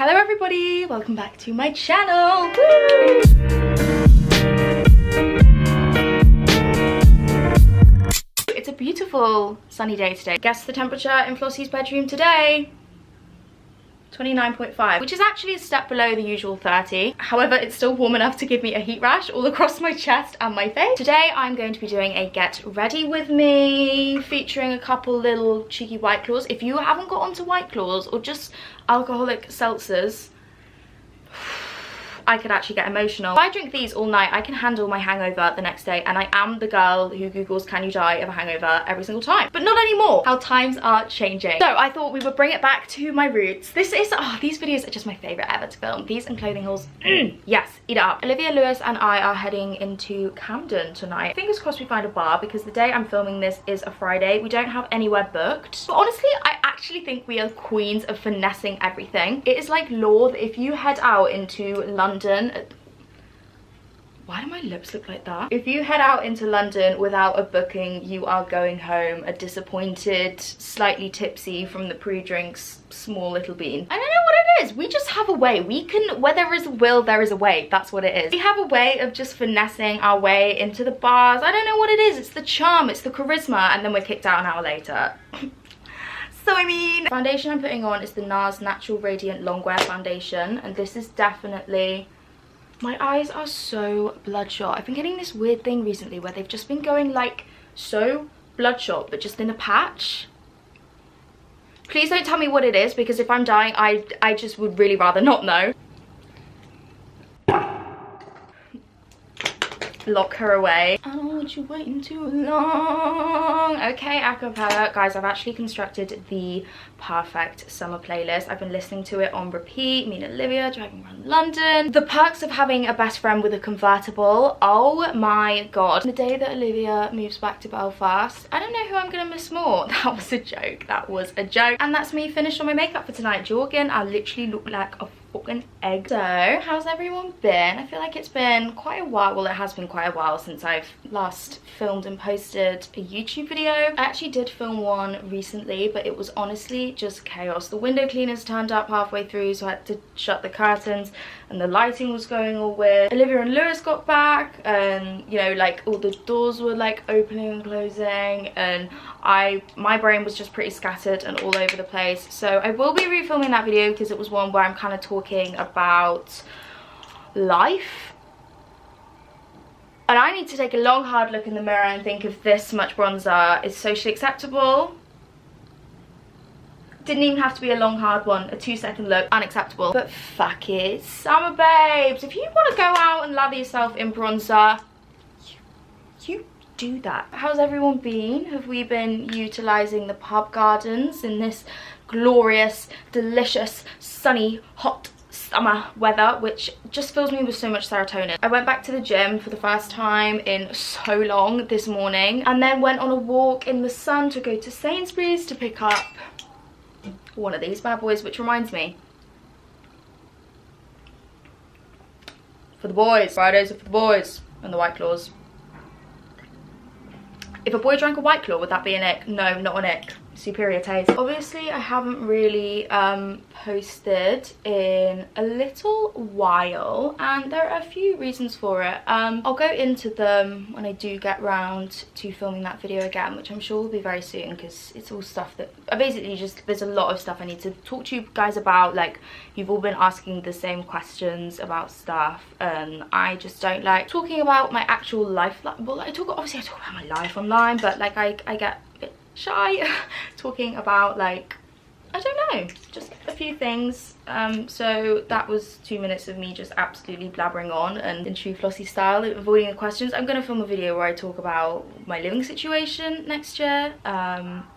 Hello everybody, welcome back to my channel. Woo! It's a beautiful sunny day today. Guess the temperature in Flossie's bedroom today? 29.5, which is actually a step below the usual 30. However, it's still warm enough to give me a heat rash all across my chest and my face. Today I'm going to be doing a get ready with me featuring a couple little cheeky White Claws. If you haven't got onto White Claws or just alcoholic seltzers, I could actually get emotional. If I drink these all night, I can handle my hangover the next day, and I am the girl who Googles can you die of a hangover every single time. But not anymore. How times are changing. So I thought we would bring it back to my roots. This is, these videos are just my favorite ever to film. These and clothing hauls, yes, eat it up. Olivia, Lewis and I are heading into Camden tonight. Fingers crossed we find a bar, because the day I'm filming this is a Friday. We don't have anywhere booked. But honestly, I actually think we are queens of finessing everything. It is like law that if you head out into London, why do my lips look like that? If you head out into London without a booking, you are going home a disappointed, slightly tipsy from the pre-drinks, small little bean. I don't know what it is. We just have a way. We can, where there is a will, there is a way. That's what it is. We have a way of just finessing our way into the bars. I don't know what it is. It's the charm, it's the charisma, and then we're kicked out an hour later. So I mean, the foundation I'm putting on is the NARS Natural Radiant Longwear Foundation, and this is definitely, my eyes are so bloodshot. I've been getting this weird thing recently where they've just been going like so bloodshot but just in a patch. Please don't tell me what it is, because if I'm dying, I just would really rather not know. Lock her away. I don't want you waiting too long. Okay, acapella. Guys, I've actually constructed the perfect summer playlist. I've been listening to it on repeat. Me and Olivia driving around London. The perks of having a best friend with a convertible. Oh my god. The day that Olivia moves back to Belfast, I don't know who I'm gonna miss more. That was a joke. That was a joke. And that's me finished on my makeup for tonight. Jorgen, I literally look like a fucking egg. So, how's everyone been? I feel like it's been quite a while. Well, it has been quite a while since I've last filmed and posted a YouTube video. I actually did film one recently, but it was honestly just chaos. The window cleaners turned up halfway through, so I had to shut the curtains, and the lighting was going all weird. Olivia and Lewis got back, and you know, like all the doors were like opening and closing, and my brain was just pretty scattered and all over the place. So I will be refilming that video, because it was one where I'm kind of talking about life, and I need to take a long hard look in the mirror and think if this much bronzer is socially acceptable. Didn't even have to be a long hard one. A 2-second look, unacceptable. But fuck it, summer babes. If you want to go out and lather yourself in bronzer, you do that. How's everyone been? Have we been utilizing the pub gardens in this glorious, delicious, sunny, hot summer weather, which just fills me with so much serotonin? I went back to the gym for the first time in so long this morning, and then went on a walk in the sun to go to Sainsbury's to pick up one of these bad boys, which reminds me, for the boys, Fridays are for the boys and the White Claws. If a boy drank a White Claw, would that be an ick? No, not an ick. Superior taste. Obviously, I haven't really posted in a little while, and there are a few reasons for it. I'll go into them when I do get round to filming that video again, which I'm sure will be very soon, because it's all stuff that I basically just, there's a lot of stuff I need to talk to you guys about. Like, you've all been asking the same questions about stuff, and I just don't like talking about my actual life. Well, obviously I talk about my life online, but like I get a bit shy talking about, like, I don't know, just a few things. So that was 2 minutes of me just absolutely blabbering on, and in true Flossie style, avoiding the questions. I'm gonna film a video where I talk about my living situation next year,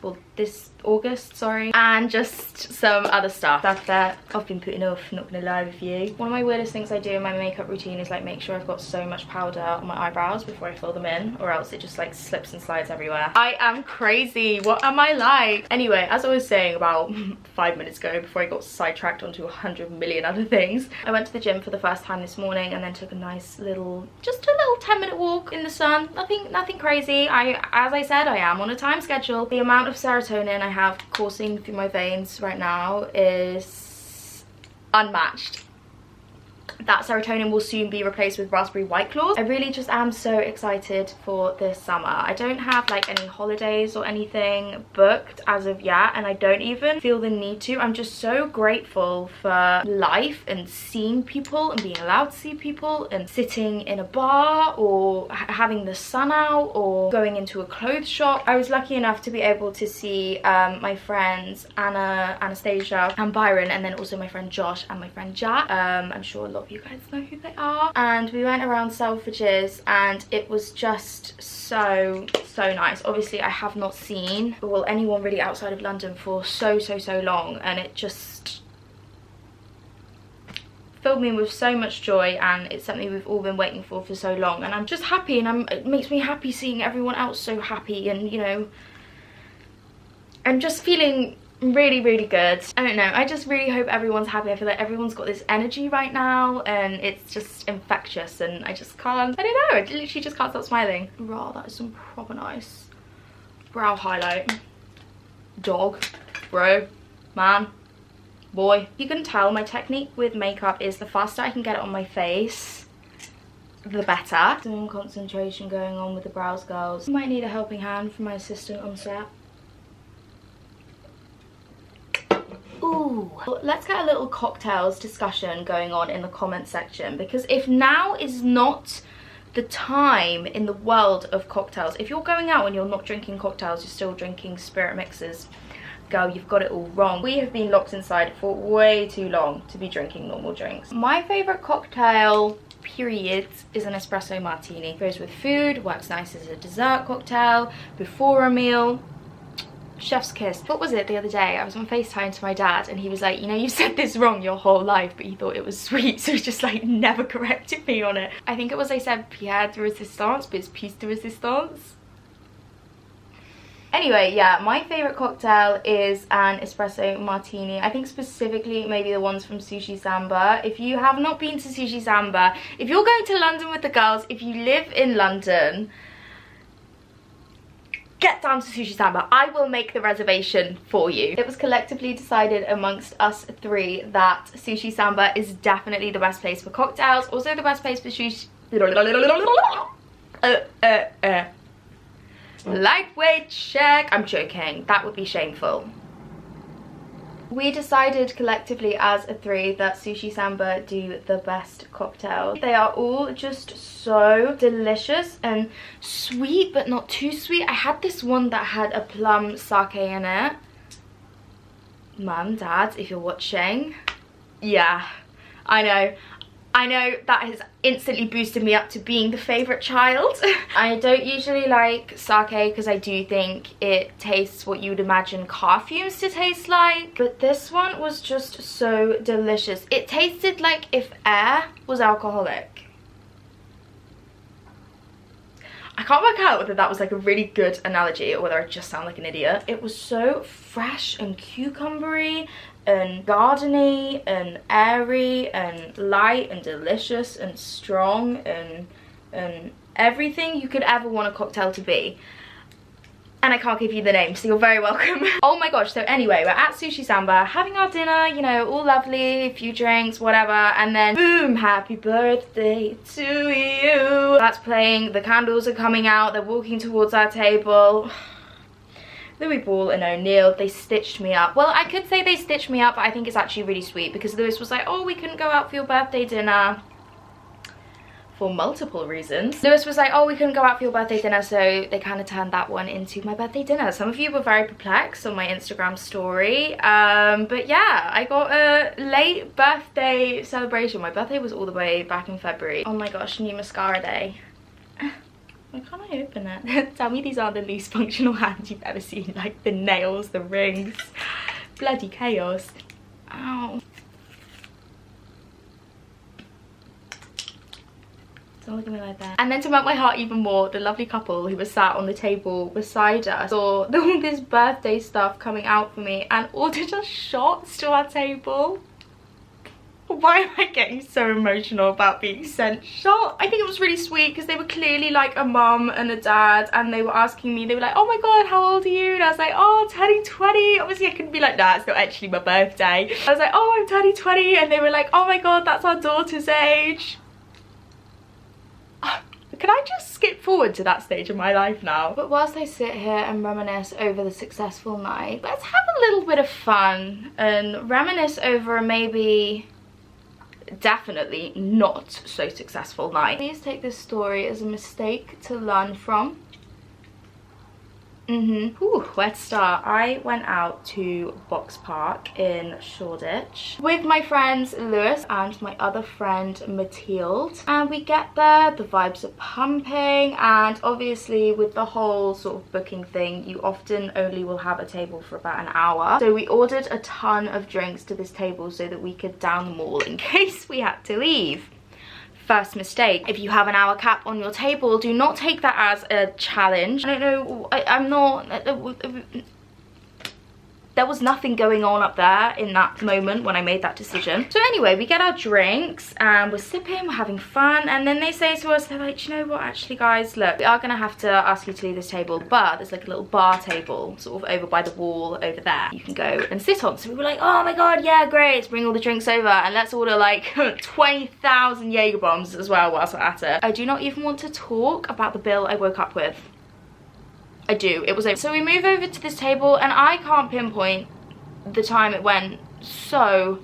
well, this August, sorry, and just some other stuff that I've been putting off, not gonna lie with you. One of my weirdest things I do in my makeup routine is like make sure I've got so much powder on my eyebrows before I fill them in, or else it just like slips and slides everywhere. I am crazy. What am I like? Anyway, as I was saying about 5 minutes ago before I got sidetracked onto 100 million other things, I went to the gym for the first time this morning, and then took a nice little, just a little 10-minute walk in the sun. Nothing crazy. As I said, I am on a time schedule. The amount of serotonin I have coursing through my veins right now is unmatched. That serotonin will soon be replaced with raspberry white claws. I really just am so excited for this summer. I don't have like any holidays or anything booked as of yet, and I don't even feel the need to. I'm just so grateful for life and seeing people and being allowed to see people and sitting in a bar or having the sun out or going into a clothes shop. I was lucky enough to be able to see my friends Anna, Anastasia and Byron, and then also my friend Josh and my friend Jack. I'm sure a lot of you guys know who they are, and we went around Selfridges and it was just so nice. Obviously I have not seen, well, anyone really outside of London for so long, and it just filled me with so much joy, and it's something we've all been waiting for so long, and I'm just happy, and it makes me happy seeing everyone else so happy, and you know, I'm just feeling really good. I don't know, I just really hope everyone's happy. I feel like everyone's got this energy right now and it's just infectious, and I just can't, I don't know, I literally just can't stop smiling. Raw, that is some proper nice brow highlight. Dog, bro, man, boy. You can tell my technique with makeup is the faster I can get it on my face, the better. Some concentration going on with the brows, girls. Might need a helping hand from my assistant on set. Ooh, let's get a little cocktails discussion going on in the comment section, because if now is not the time in the world of cocktails, if you're going out and you're not drinking cocktails, you're still drinking spirit mixers, girl, you've got it all wrong. We have been locked inside for way too long to be drinking normal drinks. My favorite cocktail, period, is an espresso martini. Goes with food, works nice as a dessert cocktail, before a meal. Chef's kiss. What was it the other day? I was on FaceTime to my dad and he was like, you know, you've said this wrong your whole life, but you thought it was sweet, so he just like never corrected me on it. I think it was, I said pierre de resistance, but it's piece de resistance. Anyway, yeah, my favorite cocktail is an espresso martini. I think specifically maybe the ones from Sushi Samba. If you have not been to Sushi Samba, if you're going to London with the girls, if you live in London, get down to Sushi Samba. I will make the reservation for you. It was collectively decided amongst us three that Sushi Samba is definitely the best place for cocktails, also the best place for sushi. Lightweight check. I'm joking, that would be shameful. We decided collectively as a three that Sushi Samba do the best cocktails. They are all just so delicious and sweet, but not too sweet. I had this one that had a plum sake in it. Mum, Dad, if you're watching. Yeah, I know that has instantly boosted me up to being the favourite child. I don't usually like sake because I do think it tastes what you would imagine car fumes to taste like. But this one was just so delicious. It tasted like if air was alcoholic. I can't work out whether that was like a really good analogy or whether I just sound like an idiot. It was so fresh and cucumbery and gardeny and airy and light and delicious and strong and everything you could ever want a cocktail to be. And I can't give you the name, so you're very welcome. Oh my gosh, so anyway, we're at Sushi Samba having our dinner, you know, all lovely, a few drinks, whatever, and then boom, happy birthday to you. That's playing, the candles are coming out, they're walking towards our table. Louis Ball and O'Neill, they stitched me up. Well, I could say they stitched me up, but I think it's actually really sweet because Lewis was like, oh, we couldn't go out for your birthday dinner. For multiple reasons. Lewis was like, oh, we couldn't go out for your birthday dinner, so they kind of turned that one into my birthday dinner. Some of you were very perplexed on my Instagram story, but yeah, I got a late birthday celebration. My birthday was all the way back in February. Oh my gosh, new mascara day. Why can't I open it? Tell me these are the least functional hands you've ever seen. Like the nails, the rings, bloody chaos. Ow. Don't look at me like that. And then to melt my heart even more, the lovely couple who was sat on the table beside us saw all this birthday stuff coming out for me and ordered us shots to our table. Why am I getting so emotional about being sent shot? I think it was really sweet because they were clearly like a mum and a dad, and they were asking me, they were like, oh my god, how old are you? And I was like, oh, turning 20. Obviously I couldn't be like, nah, it's not actually my birthday. I was like, oh, I'm turning 20. And they were like, oh my god, that's our daughter's age. Can I just skip forward to that stage of my life now? But whilst I sit here and reminisce over the successful night, let's have a little bit of fun and reminisce over a maybe definitely not so successful night. Please take this story as a mistake to learn from. Ooh, where to start? I went out to Box Park in Shoreditch with my friends Lewis and my other friend Mathilde, and we get there, the vibes are pumping, and obviously with the whole sort of booking thing, you often only will have a table for about an hour. So we ordered a ton of drinks to this table so that we could down them all in case we had to leave. First mistake, if you have an hour cap on your table, do not take that as a challenge. I don't know, I'm not, there was nothing going on up there in that moment when I made that decision. So anyway, we get our drinks and we're sipping, we're having fun, and then they say to us, they're like, you know what, actually guys, look, we are gonna have to ask you to leave this table, but there's like a little bar table sort of over by the wall over there you can go and sit on. So we were like, oh my god, yeah, great, let's bring all the drinks over and let's order like 20,000 Jaeger bombs as well whilst we're at it. I do not even want to talk about the bill I woke up with. I do, it was over. So we move over to this table and I can't pinpoint the time it went so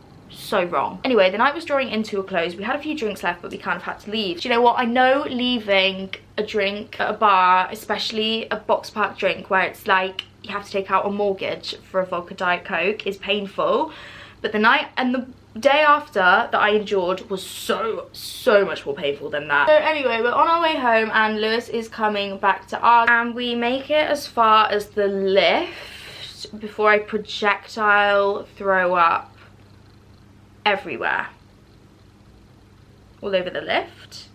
wrong. Anyway, the night was drawing into a close. We had a few drinks left, but we kind of had to leave. Do you know what? I know leaving a drink at a bar, especially a Box Park drink where it's like you have to take out a mortgage for a vodka Diet Coke, is painful. But the night and the day after that I endured was so much more painful than that. So anyway, we're on our way home and Lewis is coming back to ours, and we make it as far as the lift before I projectile throw up everywhere. All over the lift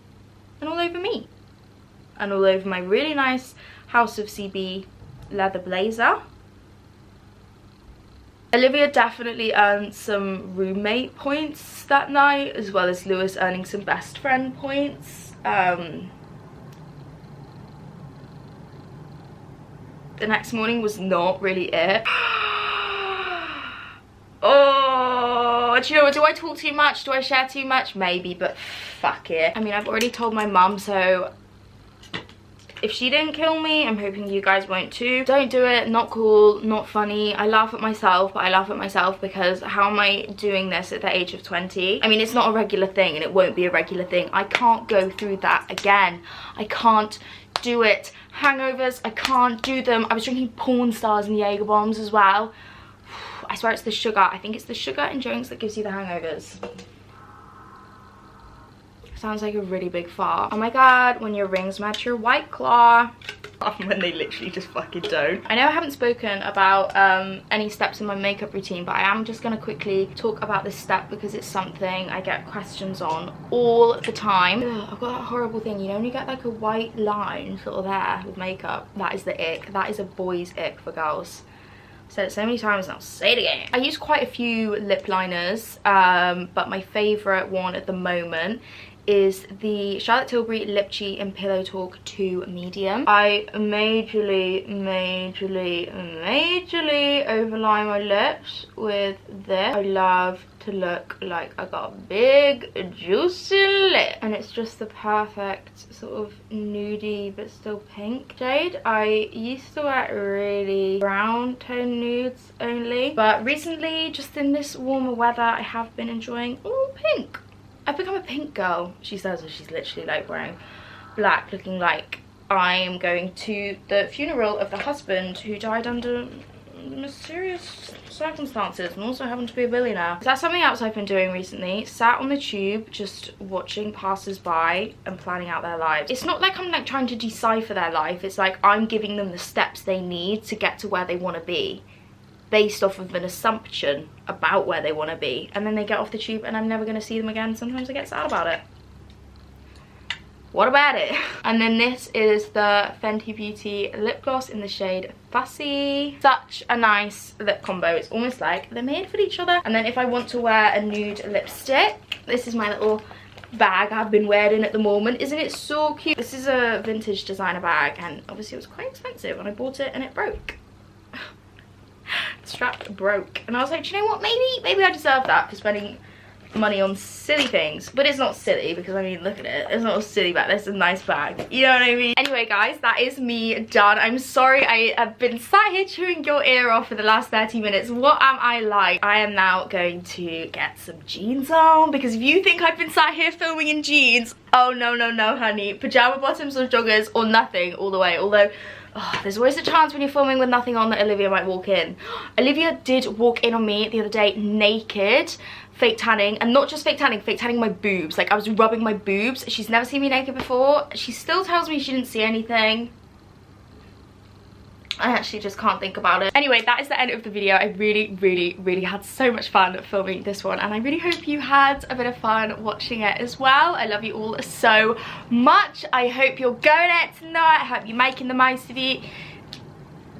and all over me and all over my really nice House of CB leather blazer. Olivia definitely earned some roommate points that night, as well as Lewis earning some best friend points. The next morning was not really it. Oh, do you know what? Do I talk too much? Do I share too much? Maybe, but fuck it. I mean, I've already told my mum, so if she didn't kill me, I'm hoping you guys won't too. Don't do it, not cool, not funny. I laugh at myself, but I laugh at myself because how am I doing this at the age of 20? I mean, it's not a regular thing and it won't be a regular thing. I can't go through that again. I can't do it. Hangovers, I can't do them. I was drinking porn stars and Jaeger bombs as well. I swear it's the sugar. I think it's the sugar in drinks that gives you the hangovers. Sounds like a really big fart. Oh my god, when your rings match your White Claw. When they literally just fucking don't. I know I haven't spoken about any steps in my makeup routine, but I am just going to quickly talk about this step because it's something I get questions on all the time. Ugh, I've got that horrible thing, you know, when you get like a white line sort of there with makeup, that is the ick. That is a boy's ick for girls. I've said it so many times and I'll say it again. I use quite a few lip liners, but my favourite one at the moment is the Charlotte Tilbury Lip Cheat in Pillow Talk 2 Medium. I majorly overline my lips with this. I love to look like I got a big juicy lip, and it's just the perfect sort of nudie but still pink shade. I used to wear really brown tone nudes only, but recently, just in this warmer weather, I have been enjoying all pink. I've become a pink girl, she says, as she's literally like wearing black, looking like I'm going to the funeral of the husband who died under mysterious circumstances and also happened to be a billionaire. That's something else I've been doing recently. Sat on the tube just watching passers-by and planning out their lives. It's not like I'm like trying to decipher their life, it's like I'm giving them the steps they need to get to where they want to be, based off of an assumption about where they want to be, and then they get off the tube and I'm never going to see them again. Sometimes I get sad about it. what about it? And then this is the Fenty Beauty lip gloss in the shade Fussy. Such a nice lip combo. It's almost like they're made for each other. And then if I want to wear a nude lipstick, this is my little bag I've been wearing at the moment. Isn't it so cute? This is a vintage designer bag, and obviously it was quite expensive when I bought it, and it broke. The strap broke, and I was like, do you know what, maybe I deserve that for spending money on silly things. But it's not silly, because I mean, look at it, it's not a silly bag, it's a nice bag, you know what I mean? Anyway guys, that is me done. I'm sorry I have been sat here chewing your ear off for the last 30 minutes. What am I like? I am now going to get some jeans on, because if you think I've been sat here filming in jeans, oh no honey, pajama bottoms or joggers or nothing all the way. Although there's always a chance when you're filming with nothing on that Olivia might walk in. Olivia did walk in on me the other day naked, fake tanning, and not just fake tanning my boobs. Like, I was rubbing my boobs. She's never seen me naked before. She still tells me she didn't see anything. I actually just can't think about it. Anyway, that is the end of the video. I really had so much fun filming this one, and I really hope you had a bit of fun watching it as well. I love you all so much. I hope you're going out tonight. I hope you're making the most of it,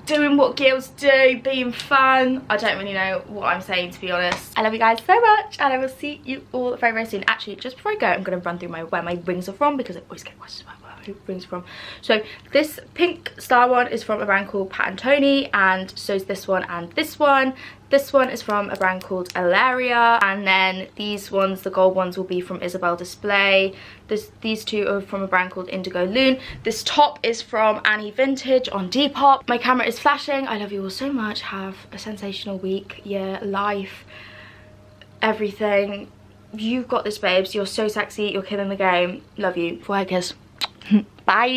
doing what girls do, being fun. I don't really know what I'm saying, to be honest. I love you guys so much, and I will see you all very soon. Actually, just before I go, I'm going to run through where my rings are from, because I always get questions about where my rings are from. So this pink star one is from a brand called Pat and Tony, and so is this one and this one. This one is from a brand called Ilaria, and then these ones, the gold ones, will be from Isabel Display. These two are from a brand called Indigo Loon. This top is from Annie Vintage on Depop. My camera is flashing. I love you all so much. Have a sensational week, year, life, everything. You've got this, babes. You're so sexy. You're killing the game. Love you. Forehead kiss. Bye.